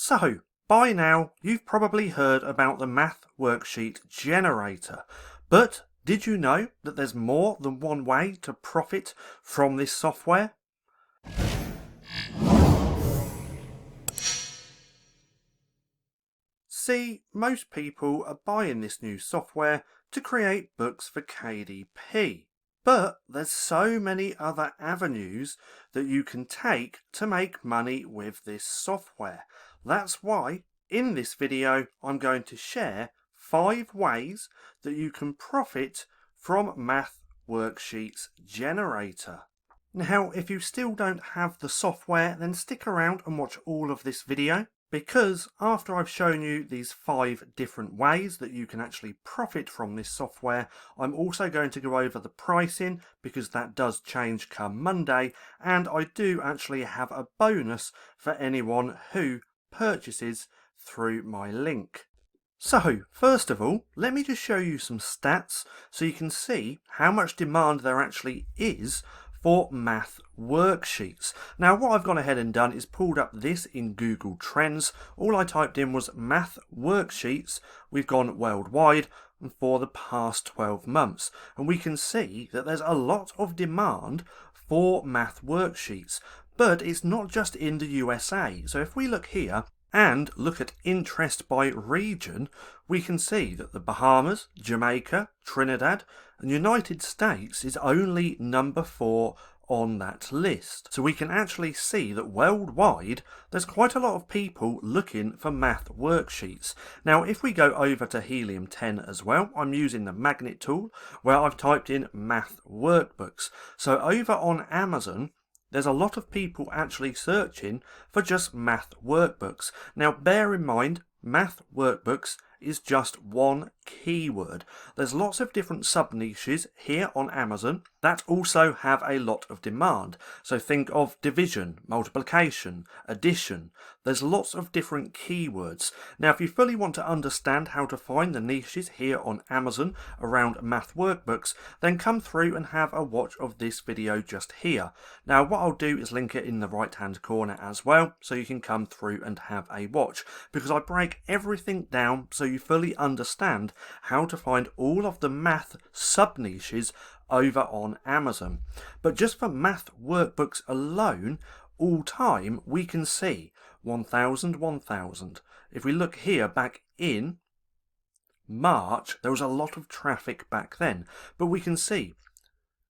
So, by now, you've probably heard about the Math Worksheet Generator, but did you know that there's more than one way to profit from this software? See, most people are buying this new software to create books for KDP, but there's so many other avenues that you can take to make money with this software. That's why in this video I'm going to share 5 ways that you can profit from Math Worksheets Generator. Now, if you still don't have the software, then stick around and watch all of this video, because after I've shown you these 5 different ways that you can actually profit from this software, I'm also going to go over the pricing, because that does change come Monday, and I do actually have a bonus for anyone who purchases through my link. So, first of all, let me just show you some stats so you can see how much demand there actually is for math worksheets. Now, what I've gone ahead and done is pulled up this in Google Trends. All I typed in was math worksheets. We've gone worldwide for the past 12 months. And we can see that there's a lot of demand for math worksheets. But it's not just in the USA. So if we look here and look at interest by region, we can see that the Bahamas, Jamaica, Trinidad and United States is only number 4 on that list. So we can actually see that worldwide there's quite a lot of people looking for math worksheets. Now if we go over to Helium 10 as well, I'm using the magnet tool where I've typed in math workbooks. So over on Amazon there's a lot of people actually searching for just math workbooks. Now bear in mind, math workbooks is just one keyword. There's lots of different sub-niches here on Amazon that also have a lot of demand. So think of division, multiplication, addition. There's lots of different keywords. Now if you fully want to understand how to find the niches here on Amazon around math workbooks, then come through and have a watch of this video just here. Now what I'll do is link it in the right hand corner as well, so you can come through and have a watch, because I break everything down so you fully understand how to find all of the math sub-niches over on Amazon. But just for math workbooks alone, all time we can see 1000, 1000. If we look here back in March, there was a lot of traffic back then, but we can see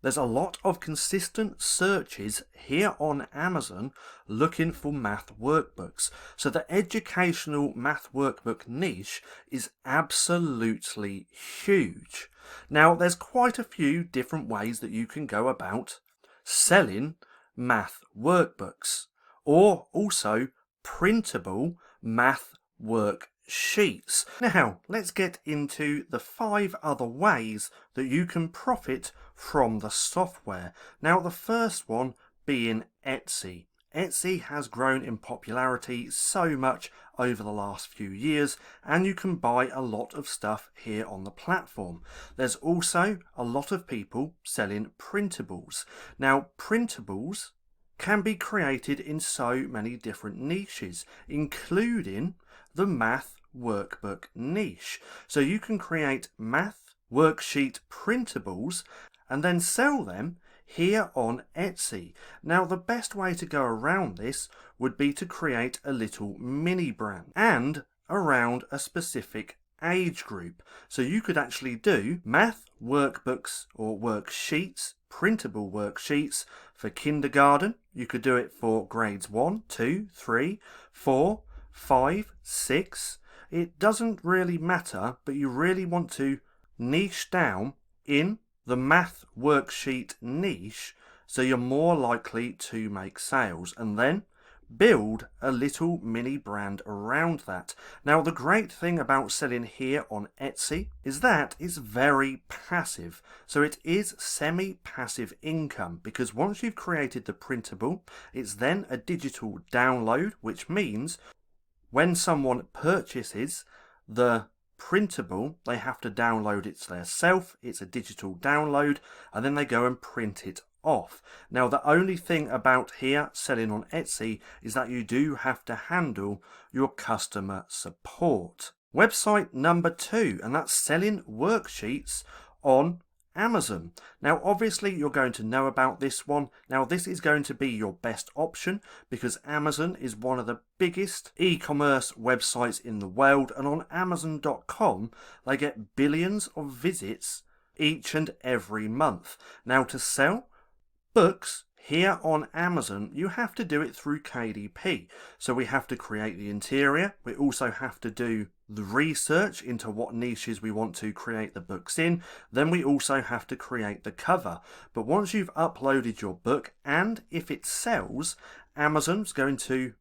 there's a lot of consistent searches here on Amazon looking for math workbooks. So the educational math workbook niche is absolutely huge. Now there's quite a few different ways that you can go about selling math workbooks, or also printable math worksheets. Now let's get into the 5 other ways that you can profit from the software. Now the first one being Etsy. Etsy has grown in popularity so much over the last few years, and you can buy a lot of stuff here on the platform. There's also a lot of people selling printables. Now printables can be created in so many different niches, including the math workbook niche. So you can create math worksheet printables and then sell them here on Etsy. Now the best way to go around this would be to create a little mini brand and around a specific age group. So you could actually do math workbooks or worksheets, printable worksheets for kindergarten. You could do it for grades 1, 2, 3, 4, 5, 6. It doesn't really matter, but you really want to niche down in the math worksheet niche so you're more likely to make sales, and then build a little mini brand around that. Now the great thing about selling here on Etsy is that it's very passive. So it is semi-passive income, because once you've created the printable, it's then a digital download, which means when someone purchases the printable, they have to download it themselves. It's a digital download, and then they go and print it off. Now the only thing about here selling on Etsy is that you do have to handle your customer support. Website number 2, and that's selling worksheets on Amazon. Now obviously you're going to know about this one. Now this is going to be your best option because Amazon is one of the biggest e-commerce websites in the world, and on Amazon.com they get billions of visits each and every month. Now to sell books here on Amazon, you have to do it through KDP. So we have to create the interior. We also have to do the research into what niches we want to create the books in. Then we also have to create the cover. But once you've uploaded your book, and if it sells, Amazon's going to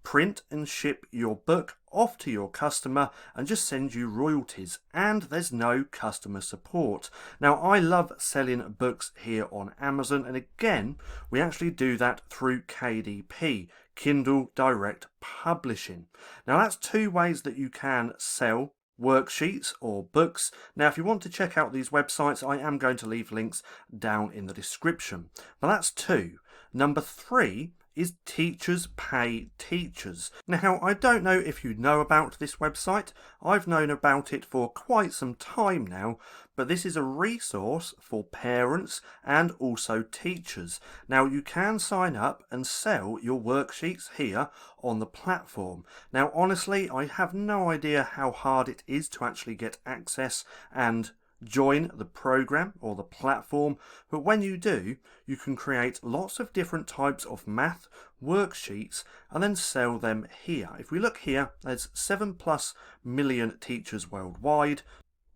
print and ship your book off to your customer and just send you royalties, and there's no customer support. Now I love selling books here on Amazon, and again we actually do that through KDP, Kindle Direct Publishing. Now that's 2 ways that you can sell worksheets or books. Now if you want to check out these websites, I am going to leave links down in the description. But that's 2. Number 3 is Teachers Pay Teachers. Now, I don't know if you know about this website. I've known about it for quite some time now, but this is a resource for parents and also teachers. Now, you can sign up and sell your worksheets here on the platform. Now, honestly, I have no idea how hard it is to actually get access and join the program or the platform, but when you do, you can create lots of different types of math worksheets and then sell them here. If we look here, there's 7+ million teachers worldwide,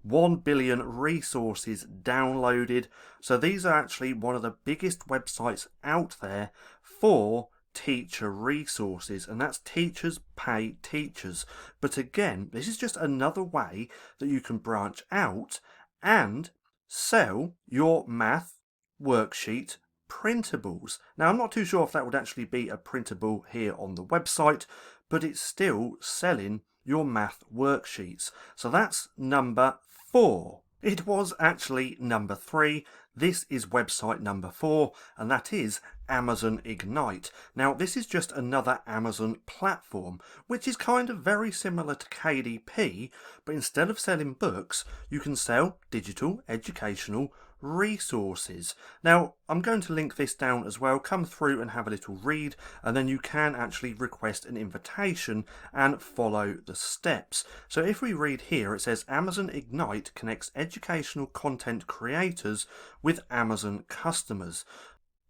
1 billion resources downloaded. So these are actually one of the biggest websites out there for teacher resources, and that's Teachers Pay Teachers. But again, this is just another way that you can branch out and sell your math worksheet printables. Now I'm not too sure if that would actually be a printable here on the website, but it's still selling your math worksheets. So that's number 4. It was actually number 3. This is website number 4, and that is Amazon Ignite. Now this is just another Amazon platform, which is kind of very similar to KDP, but instead of selling books, you can sell digital educational resources. Now I'm going to link this down as well. Come through and have a little read, and then you can actually request an invitation and follow the steps. So if we read here, it says Amazon Ignite connects educational content creators with Amazon customers.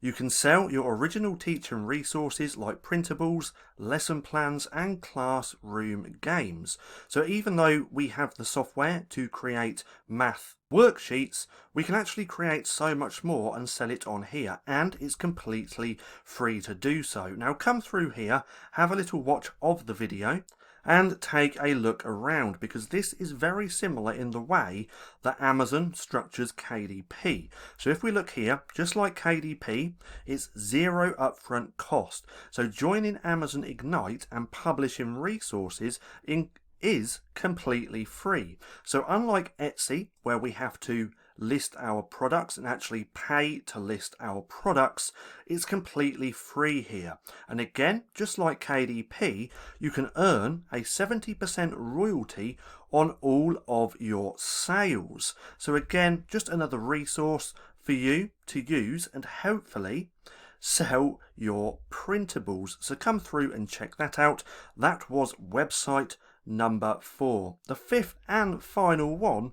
You can sell your original teaching resources like printables, lesson plans and classroom games. So even though we have the software to create math worksheets, we can actually create so much more and sell it on here, and it's completely free to do so. Now come through here, have a little watch of the video and take a look around, because this is very similar in the way that Amazon structures KDP. So if we look here, just like KDP, it's 0 upfront cost. So joining Amazon Ignite and publishing resources is completely free. So unlike Etsy, where we have to list our products and actually pay to list our products, it's completely free here. And again, just like KDP, you can earn a 70% royalty on all of your sales. So again, just another resource for you to use and hopefully sell your printables. So come through and check that out. That was website number 4. The 5th and final one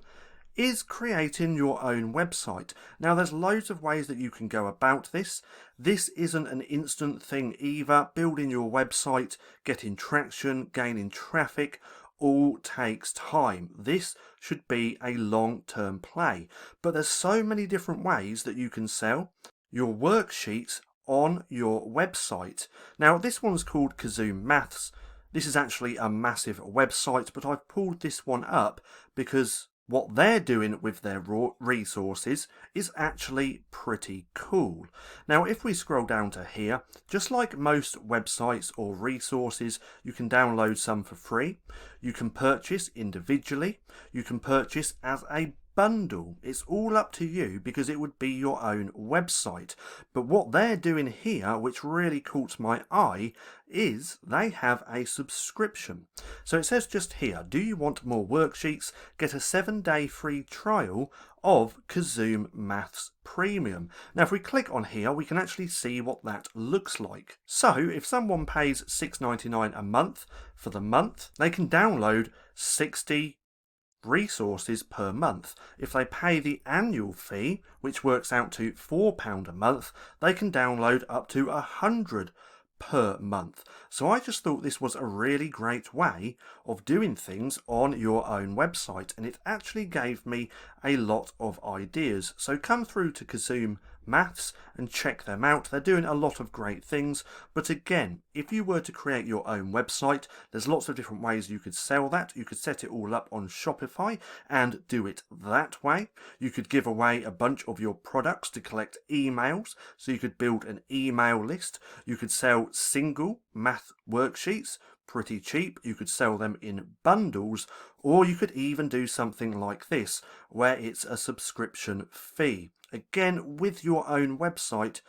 is creating your own website. Now there's loads of ways that you can go about this. This isn't an instant thing either. Building your website, getting traction, gaining traffic, all takes time. This should be a long-term play. But there's so many different ways that you can sell your worksheets on your website. Now this one's called Kazoo Maths. This is actually a massive website, but I've pulled this one up because what they're doing with their resources is actually pretty cool. Now if we scroll down to here, just like most websites or resources, you can download some for free, you can purchase individually, you can purchase as a bundle. It's all up to you because it would be your own website. But what they're doing here, which really caught my eye, is they have a subscription. So it says just here, do you want more worksheets? Get a 7-day free trial of Kazoom Maths Premium. Now if we click on here, we can actually see what that looks like. So if someone pays $6.99 a month for the month, they can download 60 resources per month. If they pay the annual fee, which works out to £4 a month, they can download up to 100 per month. So I just thought this was a really great way of doing things on your own website, and it actually gave me a lot of ideas. So come through to Kazoom Maths and check them out. They're doing a lot of great things, but again, if you were to create your own website, there's lots of different ways you could sell that. You could set it all up on Shopify and do it that way. You could give away a bunch of your products to collect emails, so you could build an email list. You could sell single math worksheets pretty cheap. You could sell them in bundles, or you could even do something like this where it's a subscription fee. Again, with your own website,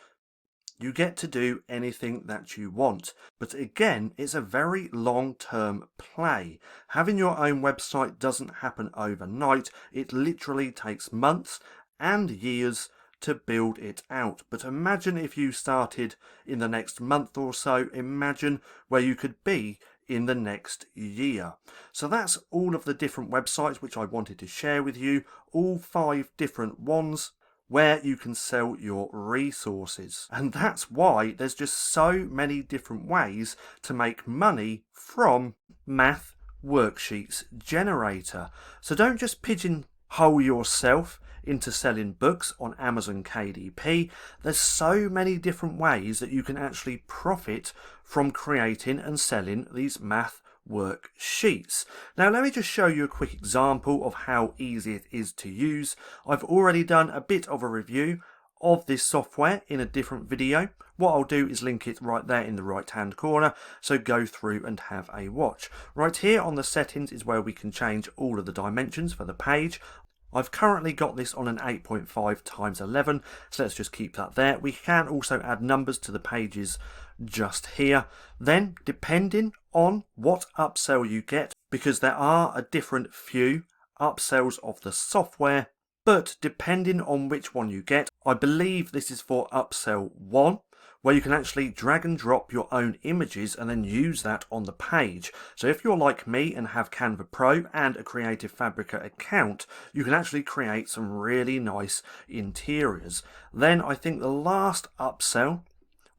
you get to do anything that you want. But again, it's a very long-term play. Having your own website doesn't happen overnight. It literally takes months and years to build it out. But imagine if you started in the next month or so. Imagine where you could be in the next year. So that's all of the different websites which I wanted to share with you, all 5 different ones where you can sell your resources. And that's why there's just so many different ways to make money from Math Worksheets Generator. So don't just pigeonhole yourself into selling books on Amazon KDP. There's so many different ways that you can actually profit from creating and selling these math worksheets. Now let me just show you a quick example of how easy it is to use. I've already done a bit of a review of this software in a different video. What I'll do is link it right there in the right hand corner, so go through and have a watch. Right here on the settings is where we can change all of the dimensions for the page. I've currently got this on an 8.5 times 11, so let's just keep that there. We can also add numbers to the pages just here. Then, depending on what upsell you get, because there are a different few upsells of the software, but depending on which one you get, I believe this is for upsell 1, where you can actually drag and drop your own images and then use that on the page. So if you're like me and have Canva Pro and a Creative Fabrica account, you can actually create some really nice interiors. Then I think the last upsell,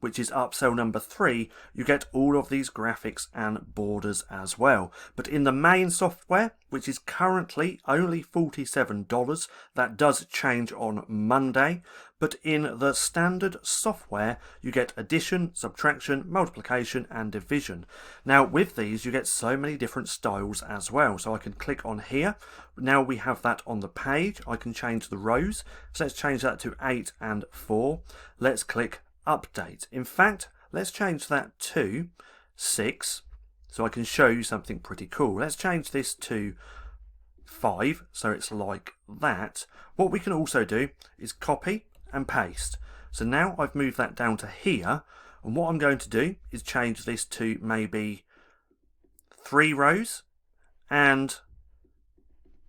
which is upsell number 3, you get all of these graphics and borders as well. But in the main software, which is currently only $47, that does change on Monday. But in the standard software, you get addition, subtraction, multiplication, and division. Now with these, you get so many different styles as well. So I can click on here. Now we have that on the page. I can change the rows. So let's change that to 8 and 4. Let's click update. In fact, let's change that to 6 so I can show you something pretty cool. Let's change this to 5 so it's like that. What we can also do is copy and paste. So now I've moved that down to here, and what I'm going to do is change this to maybe 3 rows and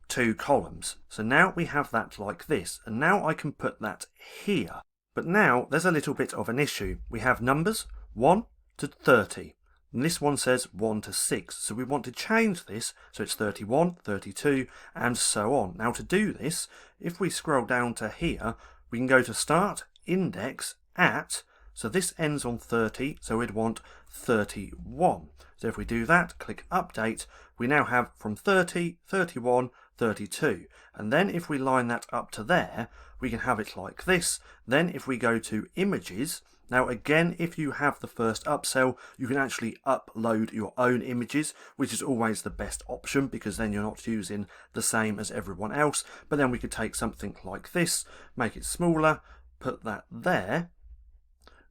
2 columns. So now we have that like this, and now I can put that here. But now there's a little bit of an issue. We have numbers 1 to 30. And this one says 1 to 6. So we want to change this so it's 31, 32, and so on. Now to do this, if we scroll down to here, we can go to start, index, at, so this ends on 30, so we'd want 31. So if we do that, click update, we now have from 30, 31, 32. And then if we line that up to there, we can have it like this. Then if we go to images, now again, if you have the first upsell, you can actually upload your own images, which is always the best option because then you're not using the same as everyone else. But then we could take something like this, make it smaller, put that there,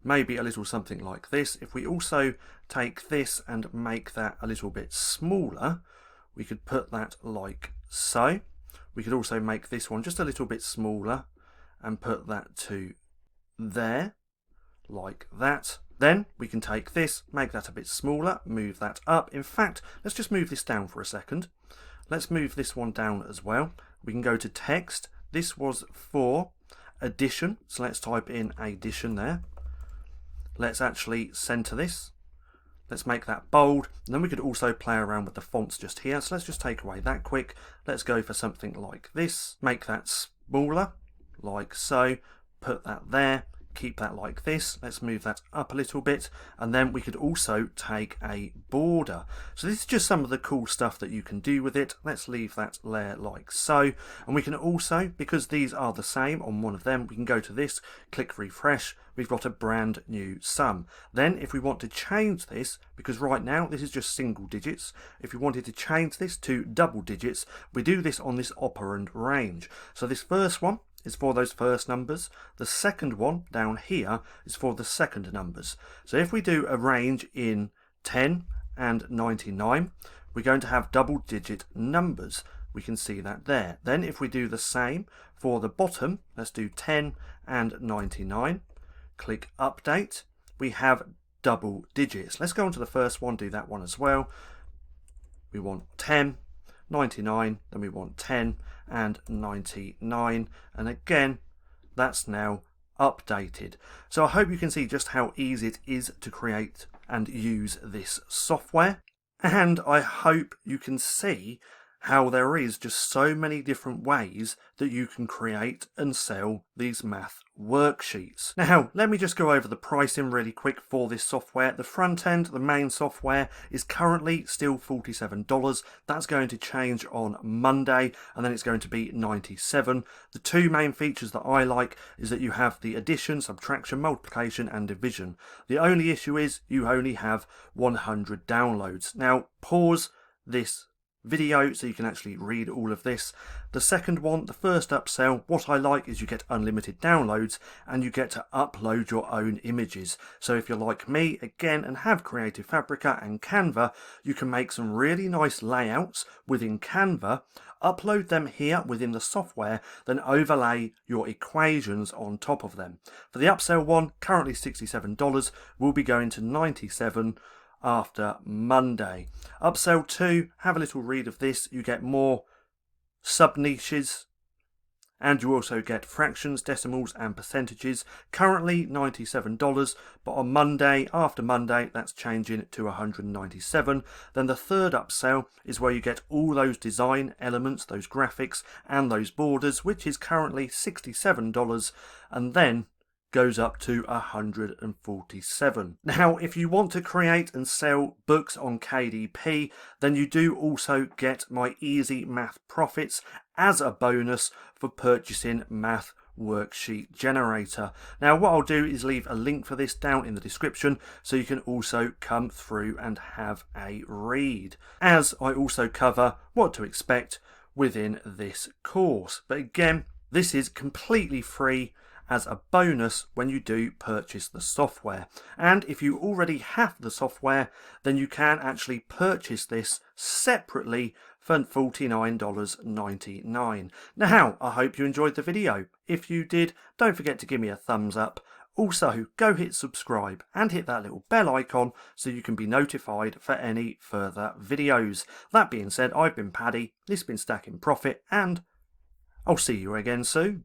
maybe a little something like this. If we also take this and make that a little bit smaller, we could put that like so. We could also make this one just a little bit smaller and put that to there, like that. Then we can take this, make that a bit smaller, move that up. In fact, let's just move this down for a second. Let's move this one down as well. We can go to text. This was for addition, so let's type in addition there. Let's actually center this. Let's make that bold. And then we could also play around with the fonts just here. So let's just take away that quick. Let's go for something like this. Make that smaller, like so. Put that there. Keep that like this. Let's move that up a little bit, and then we could also take a border. So this is just some of the cool stuff that you can do with it. Let's leave that layer like so, and we can also, because these are the same on one of them, we can go to this, click refresh. We've got a brand new sum. Then if we want to change this, because right now this is just single digits, if we wanted to change this to double digits, we do this on this operand range. So this first one is for those first numbers. The second one down here is for the second numbers. So if we do a range in 10 and 99, we're going to have double digit numbers. We can see that there. Then if we do the same for the bottom, let's do 10 and 99, click update, we have double digits. Let's go on to the first one, do that one as well. We want 10, 99, then we want 10 and 99, and again that's now updated. So I hope you can see just how easy it is to create and use this software, and I hope you can see how there is just so many different ways that you can create and sell these math worksheets. Now, let me just go over the pricing really quick for this software. The front end, the main software, is currently still $47. That's going to change on Monday, and then it's going to be $97. The two main features that I like is that you have the addition, subtraction, multiplication, and division. The only issue is you only have 100 downloads. Now, pause this video so you can actually read all of this. The second one, the first upsell, what I like is you get unlimited downloads and you get to upload your own images. So if you're like me again and have Creative Fabrica and Canva, you can make some really nice layouts within Canva, upload them here within the software, then overlay your equations on top of them. For the upsell one, currently $67, will be going to $97 after Monday. Upsell 2, have a little read of this. You get more sub-niches, and you also get fractions, decimals, and percentages. Currently $97, but on Monday, after Monday, that's changing to $197. Then the third upsell is where you get all those design elements, those graphics, and those borders, which is currently $67, and then goes up to $147. Now, if you want to create and sell books on KDP, then you do also get my Easy Math Profits as a bonus for purchasing Math Worksheet Generator. Now, what I'll do is leave a link for this down in the description so you can also come through and have a read, as I also cover what to expect within this course. But again, this is completely free as a bonus when you do purchase the software. And if you already have the software, then you can actually purchase this separately for $49.99. Now, I hope you enjoyed the video. If you did, don't forget to give me a thumbs up. Also, go hit subscribe and hit that little bell icon so you can be notified for any further videos. That being said, I've been Paddy, this has been Stacking Profit, and I'll see you again soon.